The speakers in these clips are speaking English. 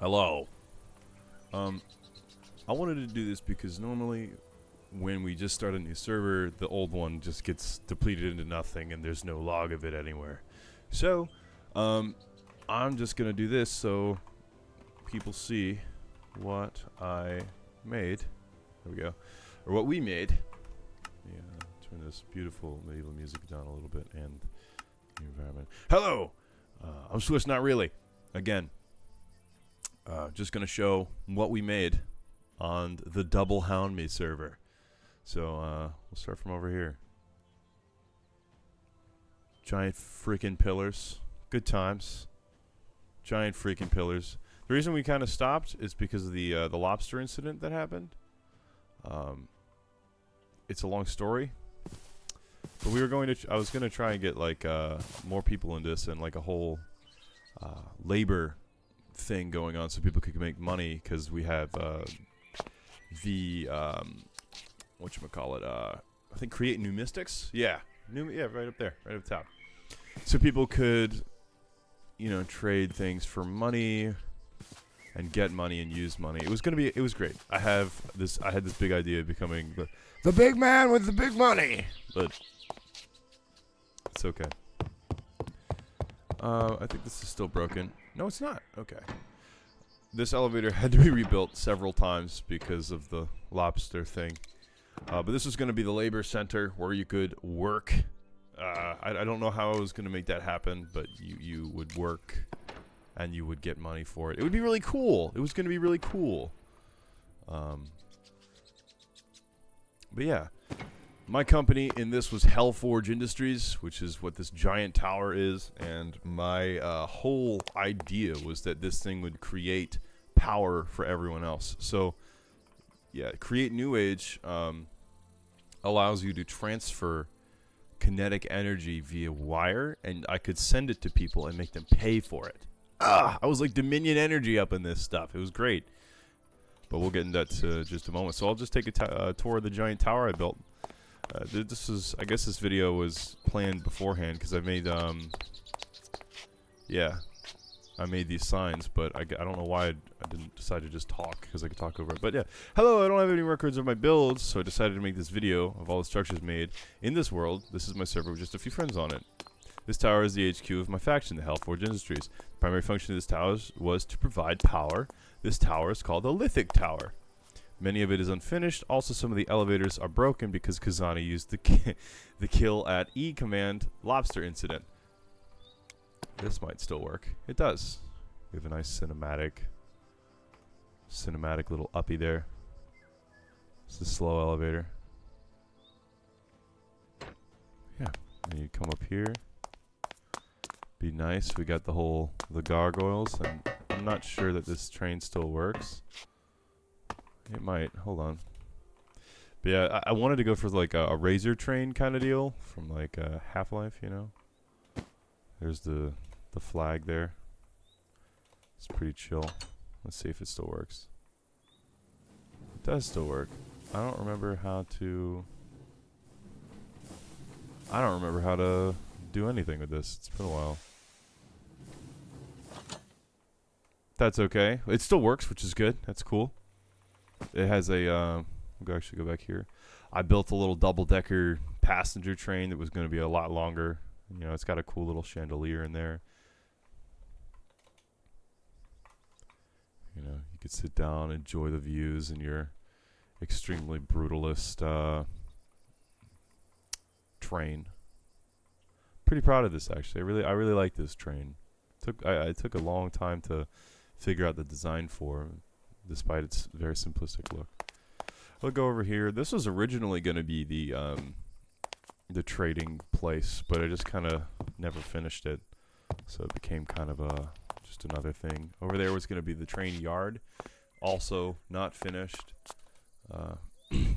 Hello. I wanted to do this because normally when we just start a new server, the old one just gets depleted into nothing and there's no log of it anywhere. So, I'm just gonna do this so people see what I made. There we go. Or what we made. Yeah, turn this beautiful medieval music down a little bit and the environment. Hello! I'm Swiss, not really. Again. Just gonna show what we made on the double Hound Me server. So we'll start from over here. Giant freaking pillars. Good times. Giant freaking pillars. The reason we kind of stopped is because of the lobster incident that happened. It's a long story, but we were going to. I was going to try and get like more people in this and like a whole labor thing going on so people could make money, because we have the whatchamacallit, I think create new mystics. Yeah, right up there, right up top. So people could, trade things for money and get money and use money. It was great. I had this big idea of becoming the big man with the big money, but it's okay. I think this is still broken. No, it's not. Okay. This elevator had to be rebuilt several times because of the lobster thing. But this was going to be the labor center where you could work. I don't know how I was going to make that happen, but you would work and you would get money for it. It would be really cool. It was going to be really cool. But yeah. My company in this was Hellforge Industries, which is what this giant tower is, and my whole idea was that this thing would create power for everyone else. So, yeah, Create New Age allows you to transfer kinetic energy via wire, and I could send it to people and make them pay for it. I was like Dominion Energy up in this stuff. It was great. But we'll get into that in just a moment. So I'll just take a tour of the giant tower I built. I guess this video was planned beforehand because I made, I made these signs, but I don't know why I didn't decide to just talk, because I could talk over it. But yeah, hello, I don't have any records of my builds, so I decided to make this video of all the structures made in this world. This is my server with just a few friends on it. This tower is the HQ of my faction, the Hellforge Industries. The primary function of this tower was to provide power. This tower is called the Lithic Tower. Many of it is unfinished. Also, some of the elevators are broken because Kazani used the kill at E command lobster incident. This might still work. It does. We have a nice cinematic little uppy there. It's a slow elevator. Yeah, and you come up here. Be nice. We got the gargoyles, and I'm not sure that this train still works. It might. Hold on. But yeah, I wanted to go for like a razor train kind of deal from like Half-Life, There's the flag there. It's pretty chill. Let's see if it still works. It does still work. I don't remember how to do anything with this. It's been a while. That's okay. It still works, which is good. That's cool. It has a, we'll actually go back here. I built a little double-decker passenger train that was going to be a lot longer. It's got a cool little chandelier in there. You could sit down, enjoy the views in your extremely brutalist train. Pretty proud of this, actually. I really like this train. I took a long time to figure out the design for, despite its very simplistic look. I'll go over here. This was originally going to be the trading place, but I just kind of never finished it, so it became kind of just another thing. Over there was going to be the train yard, also not finished. But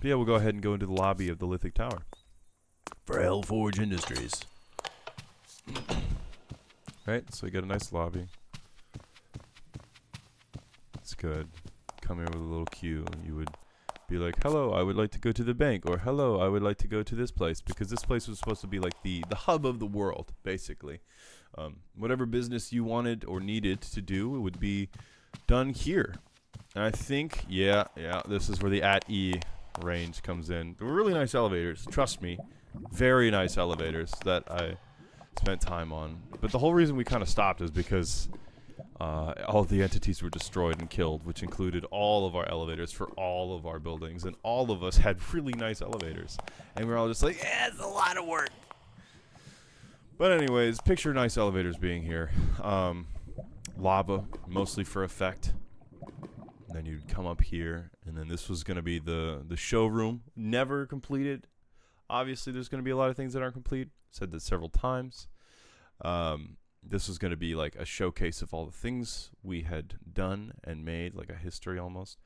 yeah, we'll go ahead and go into the lobby of the Lithic Tower for Hellforge Industries. Right, so we got a nice lobby. It's good. Come here with a little queue, and you would be like, hello, I would like to go to the bank, or hello, I would like to go to this place, because this place was supposed to be like the hub of the world, basically. Whatever business you wanted or needed to do, it would be done here. And I think, yeah, this is where the @E range comes in. They were really nice elevators. Trust me. Very nice elevators that I spent time on. But the whole reason we kind of stopped is because all the entities were destroyed and killed, which included all of our elevators for all of our buildings. And all of us had really nice elevators. And we were all just like, yeah, it's a lot of work. But anyways, picture nice elevators being here. Lava, mostly for effect. And then you'd come up here, and then this was going to be the showroom. Never completed. Obviously, there's going to be a lot of things that aren't complete. Said that several times. This was going to be like a showcase of all the things we had done and made, like a history almost.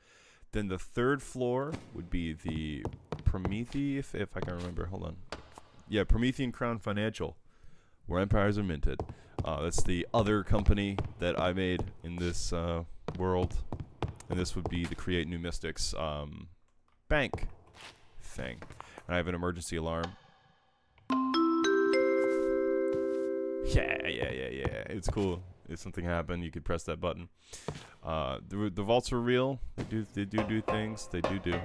Then the third floor would be the Promethean, if I can remember. Hold on. Yeah, Promethean Crown Financial, where empires are minted. That's the other company that I made in this world. And this would be the Create New Mystics bank thing. And I have an emergency alarm. Yeah. It's cool. If something happened, you could press that button. The vaults are real. They do things. They do.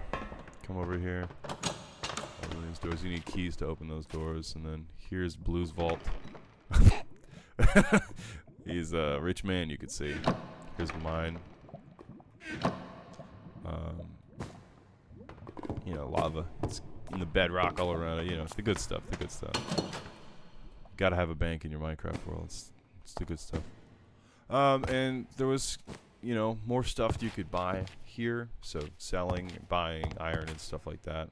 Come over here. Open these doors. You need keys to open those doors. And then here's Blue's vault. He's a rich man, you could see. Here's mine. Lava. It's in the bedrock all around it. The good stuff. Gotta have a bank in your Minecraft world. It's the good stuff. And there was, more stuff you could buy here. So selling, buying iron and stuff like that.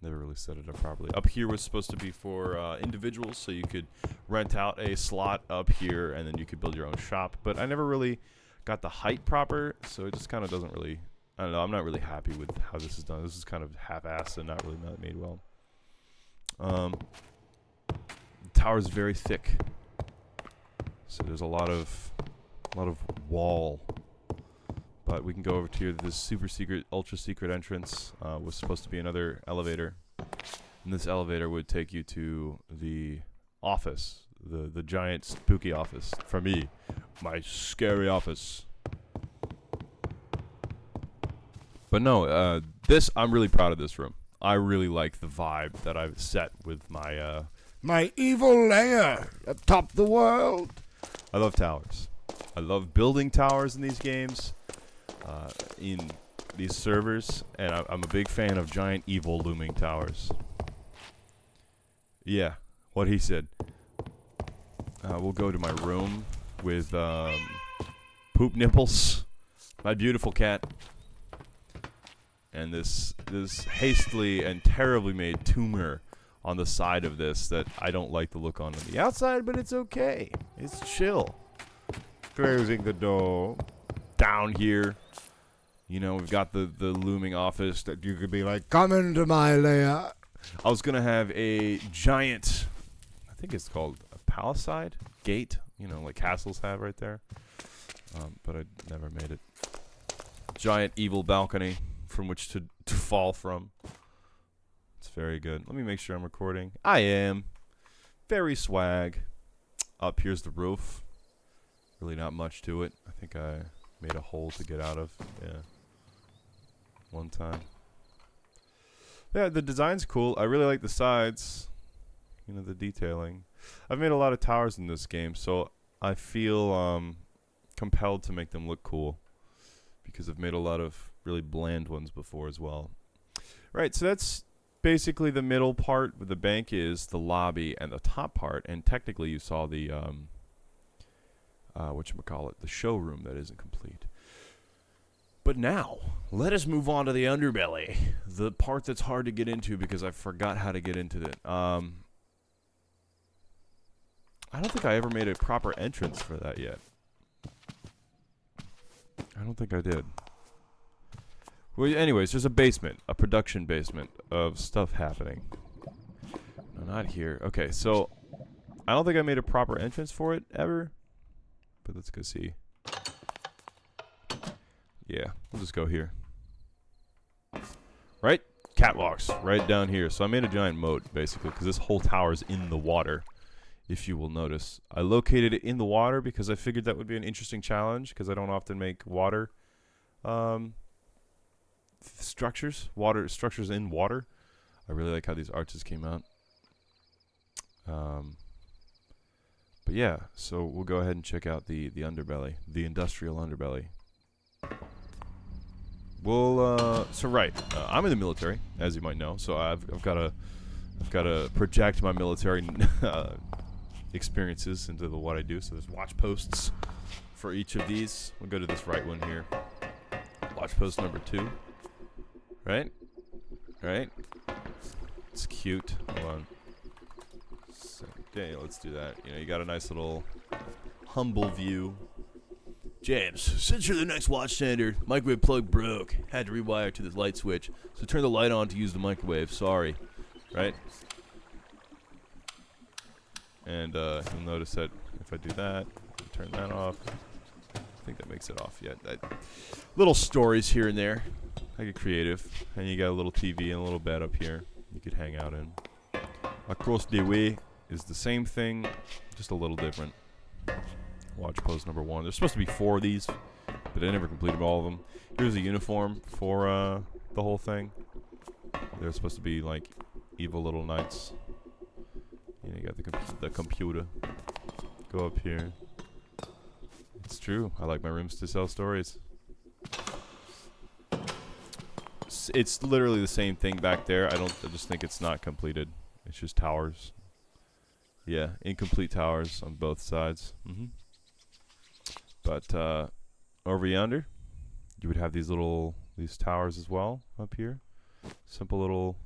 Never really set it up properly. Up here was supposed to be for individuals, so you could rent out a slot up here, and then you could build your own shop. But I never really got the height proper, so it just kind of doesn't really... I don't know, I'm not really happy with how this is done. This is kind of half-assed and not really made well. The tower is very thick, so there's a lot of wall. But we can go over to here. This super secret, ultra secret entrance was supposed to be another elevator, and this elevator would take you to the office, the giant spooky office. For me, my scary office. But no, I'm really proud of this room. I really like the vibe that I've set with my my evil lair atop the world. I love towers. I love building towers in these games, in these servers, and I'm a big fan of giant evil looming towers. Yeah, what he said. We'll go to my room with Poop Nipples, my beautiful cat. And this hastily and terribly made tumor on the side of this that I don't like the look on the outside, but it's okay. It's chill. Closing the door. Down here, we've got the looming office that you could be like, come into my lair. I was going to have a giant, I think it's called a palisade gate, like castles have right there. But I never made it. Giant evil balcony from which to fall from. It's very good. Let me make sure I'm recording. I am. Very swag. Up here's the roof. Really not much to it. I think I made a hole to get out of. Yeah. One time. Yeah, the design's cool. I really like the sides. The detailing. I've made a lot of towers in this game, so I feel compelled to make them look cool. Because I've made a lot of really bland ones before as well. Right, so that's basically the middle part where the bank is, the lobby, and the top part. And technically you saw the, the showroom that isn't complete. But now, let us move on to the underbelly. The part that's hard to get into because I forgot how to get into it. I don't think I ever made a proper entrance for that yet. I don't think I did. Well, anyways, there's a basement, a production basement of stuff happening. No, not here. Okay, so I don't think I made a proper entrance for it ever. But let's go see. Yeah, we'll just go here. Right? Catwalks right down here. So I made a giant moat, basically, because this whole tower's in the water. if you will notice. I located it in the water because I figured that would be an interesting challenge because I don't often make water water structures in water. I really like how these arches came out. But yeah, so we'll go ahead and check out the underbelly, the industrial underbelly. Well, I'm in the military, as you might know, so I've got to project my military experiences into what I do. So there's watch posts for each of these. We'll go to this right one here. Watch post number 2. Right? It's cute. Hold on. Okay, let's do that. You got a nice little humble view. James, since you're the next watch standard, microwave plug broke. Had to rewire to this light switch. So turn the light on to use the microwave. Sorry. Right? And you'll notice that if I do that, turn that off. I think that makes it off yet. Little stories here and there. I get creative. And you got a little TV and a little bed up here you could hang out in. Across the way is the same thing, just a little different. Watch post number 1. There's supposed to be 4 of these, but I never completed all of them. Here's a uniform for the whole thing. They're supposed to be like evil little knights. You got the computer. Go up here. It's true. I like my rooms to sell stories. It's literally the same thing back there. I just think it's not completed. It's just towers. Yeah, incomplete towers on both sides. But over yonder, you would have these towers as well up here. Simple little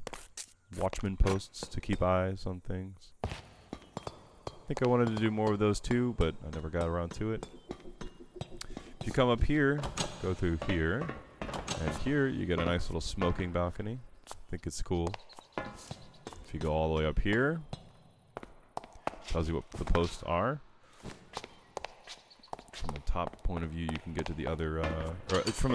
watchman posts to keep eyes on things. I think I wanted to do more of those too, but I never got around to it. If you come up here, go through here, and here you get a nice little smoking balcony. I think it's cool. If you go all the way up here, tells you what the posts are. From a top point of view, you can get to the other, or from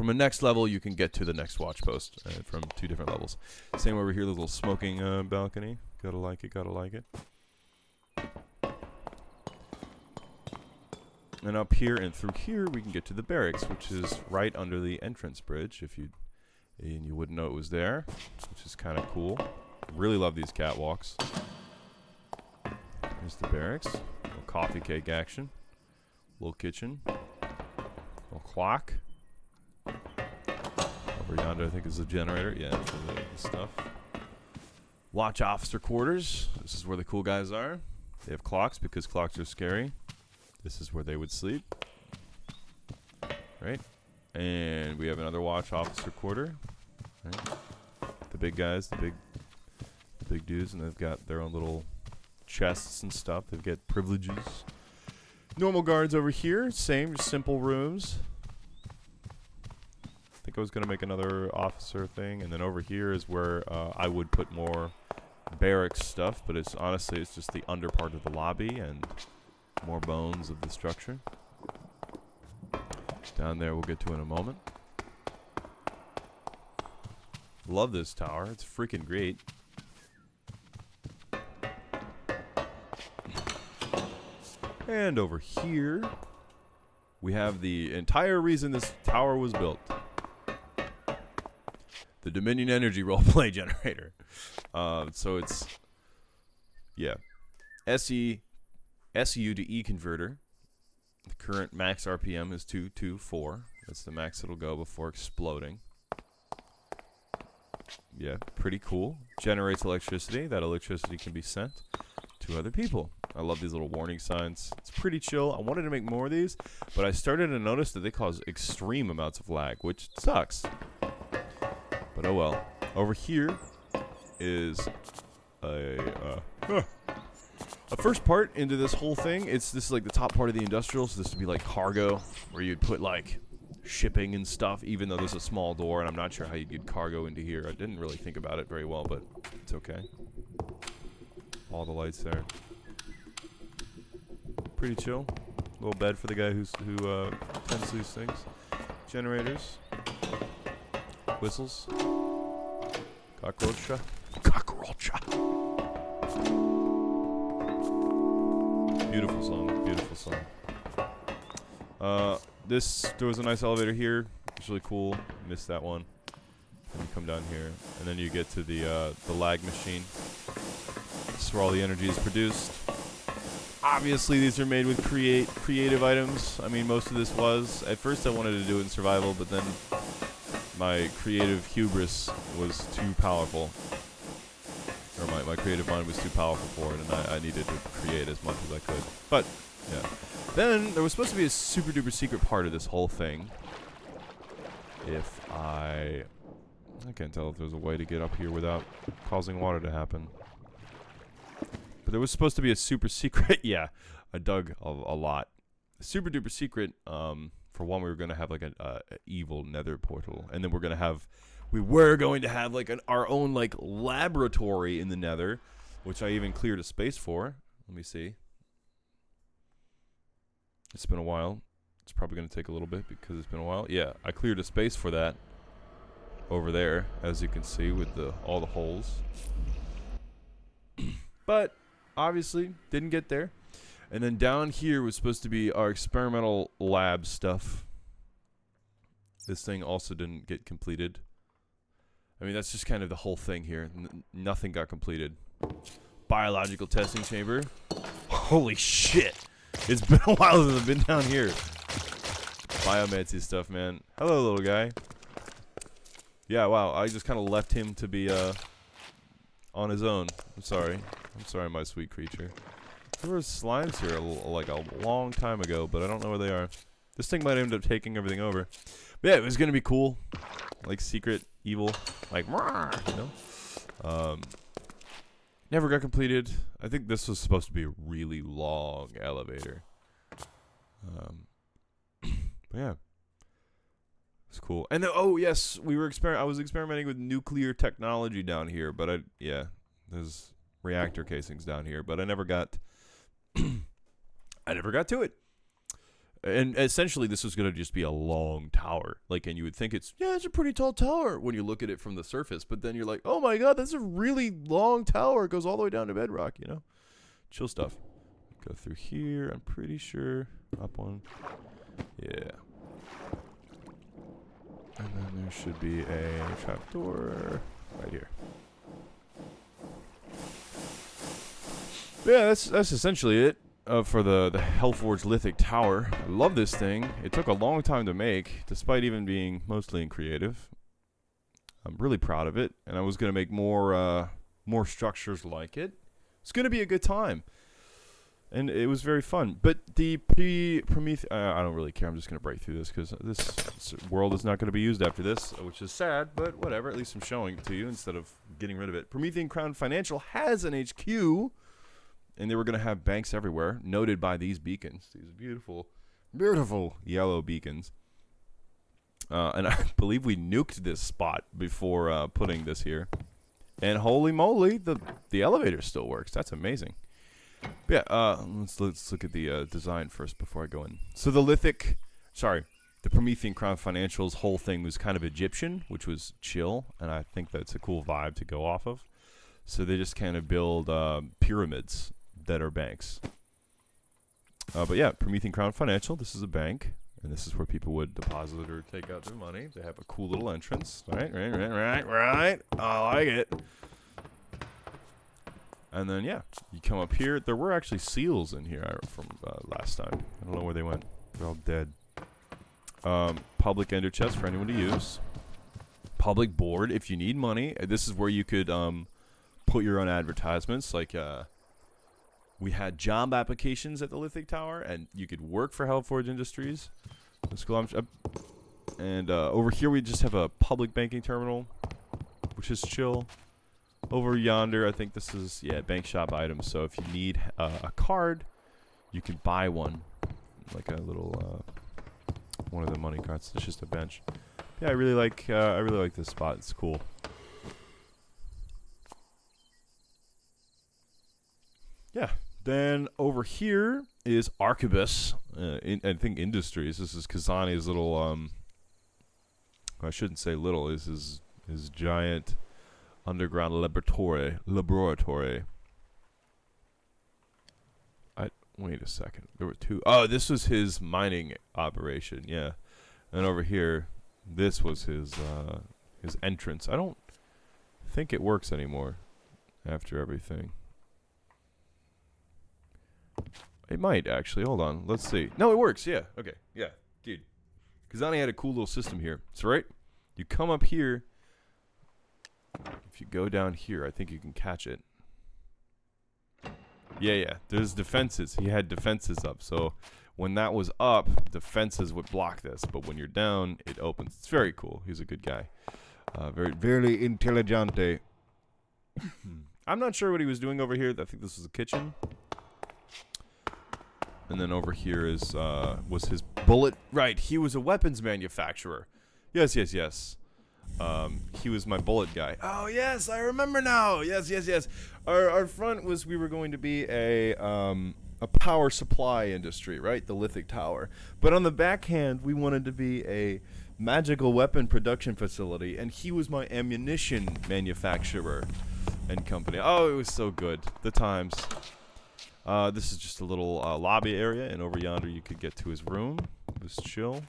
a next level, you can get to the next watch post from 2 different levels. Same over here, the little smoking balcony. Gotta like it. And up here and through here, we can get to the barracks, which is right under the entrance bridge. And you wouldn't know it was there, which is kind of cool. Really love these catwalks. Here's the barracks. Little coffee cake action. Little kitchen. Little clock. Over yonder, I think, is the generator. Yeah, for the stuff. Watch officer quarters. This is where the cool guys are. They have clocks because clocks are scary. This is where they would sleep. Right? And we have another watch officer quarter. Right? The big guys, the big dudes, and they've got their own little chests and stuff. They've got privileges. Normal guards over here, same, just simple rooms. I think I was going to make another officer thing, and then over here is where I would put more barracks stuff, but it's just the under part of the lobby and more bones of the structure. Down there we'll get to in a moment. Love this tower. It's freaking great. And over here, we have the entire reason this tower was built. The Dominion Energy roleplay generator. So it's, yeah, SU to E converter. The current max RPM is 224. That's the max it'll go before exploding. Yeah, pretty cool. Generates electricity. That electricity can be sent to other people. I love these little warning signs. It's pretty chill. I wanted to make more of these, but I started to notice that they cause extreme amounts of lag, which sucks. But oh well. Over here is a first part into this whole thing. This is like the top part of the industrial, so this would be like cargo, where you'd put like shipping and stuff, even though there's a small door, and I'm not sure how you'd get cargo into here. I didn't really think about it very well, but it's okay. All the lights there. Pretty chill. Little bed for the guy who tends these things. Generators. Whistles. Cockroach. Cockroach. Beautiful song. Beautiful song. There was a nice elevator here. It's really cool. Missed that one. And you come down here, and then you get to the lag machine. This is where all the energy is produced. Obviously, these are made with creative items. I mean, most of this was. At first, I wanted to do it in survival, but then my creative hubris was too powerful. Or my creative mind was too powerful for it, and I needed to create as much as I could. But, yeah. Then, there was supposed to be a super duper secret part of this whole thing. If I can't tell if there's a way to get up here without causing water to happen. But there was supposed to be a super secret. Yeah, I dug a lot. Super duper secret. For one, we were going to have like an evil nether portal. And then we were going to have like our own like laboratory in the nether, which I even cleared a space for. Let me see. It's been a while. It's probably going to take a little bit because it's been a while. Yeah, I cleared a space for that over there, as you can see, with all the holes. But obviously didn't get there. And then down here was supposed to be our experimental lab stuff. This thing also didn't get completed. I mean, that's just kind of the whole thing here. Nothing got completed. Biological testing chamber. Holy shit. It's been a while since I've been down here. Biomancy stuff, man. Hello, little guy. Yeah, wow. I just kind of left him to be on his own. I'm sorry, my sweet creature. There were slimes here like a long time ago, but I don't know where they are. This thing might end up taking everything over. But yeah, it was gonna be cool, like secret, evil, like you know. Never got completed. I think this was supposed to be a really long elevator. But yeah, it's cool. And then, oh yes, I was experimenting with nuclear technology down here, but there's reactor casings down here, but I never got to it. And essentially, this was going to just be a long tower. Like, and you would think it's a pretty tall tower when you look at it from the surface. But then you're like, oh my god, that's a really long tower. It goes all the way down to bedrock, you know? Chill stuff. Go through here, I'm pretty sure. Up one. Yeah. And then there should be a trapdoor right here. Yeah, that's essentially it. For the Hellforge Lithic Tower. I love this thing. It took a long time to make, despite even being mostly in creative. I'm really proud of it, and I was going to make more structures like it. It's going to be a good time. And it was very fun. But the Prometheus... I don't really care. I'm just going to break through this, because this world is not going to be used after this, which is sad, but whatever. At least I'm showing it to you instead of getting rid of it. Promethean Crown Financial has an HQ... And they were going to have banks everywhere, noted by these beacons. These beautiful, beautiful yellow beacons. And I believe we nuked this spot before putting this here. And holy moly, the elevator still works. That's amazing. But yeah, let's look at the design first before I go in. So the Promethean Crown Financial's whole thing was kind of Egyptian, which was chill. And I think that's a cool vibe to go off of. So they just kind of build pyramids that are banks. But yeah, Promethean Crown Financial, this is a bank, and this is where people would deposit or take out their money. They have a cool little entrance. Right. I like it. And then, yeah, you come up here. There were actually seals in here from last time. I don't know where they went. They're all dead. Public ender chest for anyone to use. Public board if you need money. This is where you could put your own advertisements, like we had job applications at the Lithic Tower, and you could work for Hellforge Industries. Let's go. And over here we just have a public banking terminal, which is chill. Over yonder, I think this is bank shop items. So if you need a card, you can buy one, like a little one of the money cards. It's just a bench. Yeah, I really like this spot. It's cool. Yeah. Then over here is Archibus, I think Industries. This is Kazani's little, I shouldn't say little, is his giant underground laboratory. Wait a second. There were two. Oh, this was his mining operation. Yeah. And over here, this was his entrance. I don't think it works anymore after everything. It might, actually. Hold on. Let's see. No, it works. Yeah. Okay. Yeah. Dude. Kazani had a cool little system here. So, right? You come up here. If you go down here, I think you can catch it. Yeah. There's defenses. He had defenses up. So, when that was up, defenses would block this. But when you're down, it opens. It's very cool. He's a good guy. Very intelligente. I'm not sure what he was doing over here. I think this was a kitchen. And then over here is was his bullet. Right, he was a weapons manufacturer. Yes. He was my bullet guy. Oh, yes, I remember now. Yes. Our front was we were going to be a power supply industry, right? The lithic tower. But on the backhand, we wanted to be a magical weapon production facility, and he was my ammunition manufacturer and company. Oh, it was so good. The times. This is just a little lobby area, and over yonder you could get to his room. It was chill.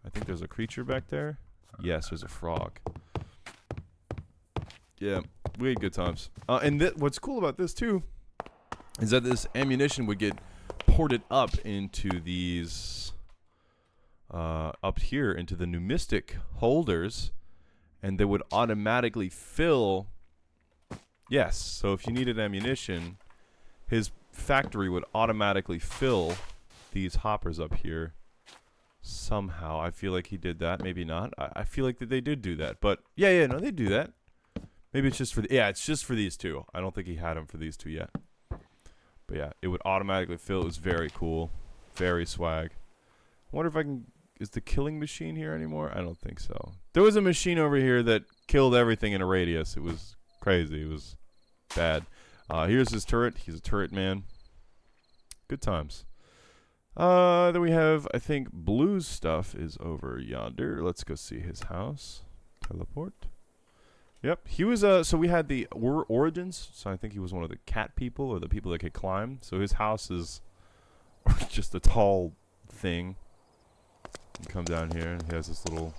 I think there's a creature back there. Yes, there's a frog. Yeah, we had good times. And what's cool about this, too, is that this ammunition would get ported up into these, up here, into the pneumatic holders, and they would automatically fill. Yes, so if you needed ammunition, his factory would automatically fill these hoppers up here somehow. I feel like he did that. Maybe not. I feel like that they did do that. But yeah, no, they do that. Maybe it's just for it's just for these two. I don't think he had them for these two yet. But yeah, it would automatically fill. It was very cool. Very swag. I wonder if I can... Is the killing machine here anymore? I don't think so. There was a machine over here that killed everything in a radius. It was crazy. It was bad. Here's his turret. He's a turret man. Good times. Then we have, I think, Blue's stuff is over yonder. Let's go see his house. Teleport. Yep. He was, so we had the origins. So I think he was one of the cat people or the people that could climb. So his house is just a tall thing. You come down here and he has this little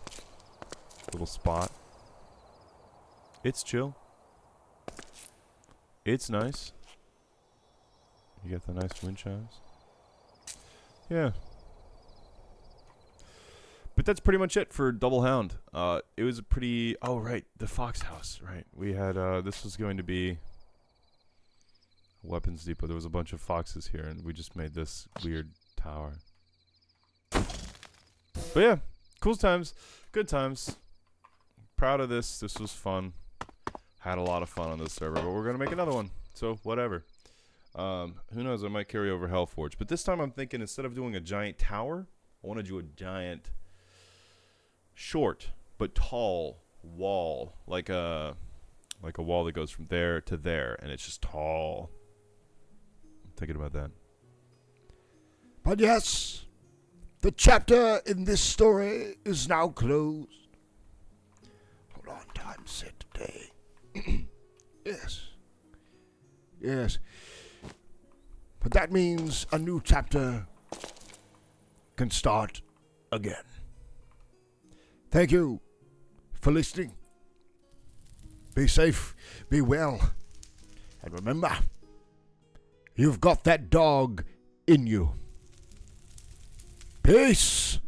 spot. It's chill. It's nice. You get the nice wind chimes. Yeah. But that's pretty much it for Double Hound. It was a pretty... Oh, right. The Fox House. Right. We had... this was going to be a weapons depot. There was a bunch of foxes here, and we just made this weird tower. But yeah. Cool times. Good times. Proud of this. This was fun. Had a lot of fun on this server, but we're going to make another one. So, whatever. Who knows? I might carry over Hellforge. But this time I'm thinking instead of doing a giant tower, I want to do a giant, short, but tall wall. Like a wall that goes from there to there, and it's just tall. I'm thinking about that. But yes, the chapter in this story is now closed. Hold on, time set today. Yes. But that means a new chapter can start again. Thank you for listening. Be safe, be well, and remember, you've got that dog in you. Peace!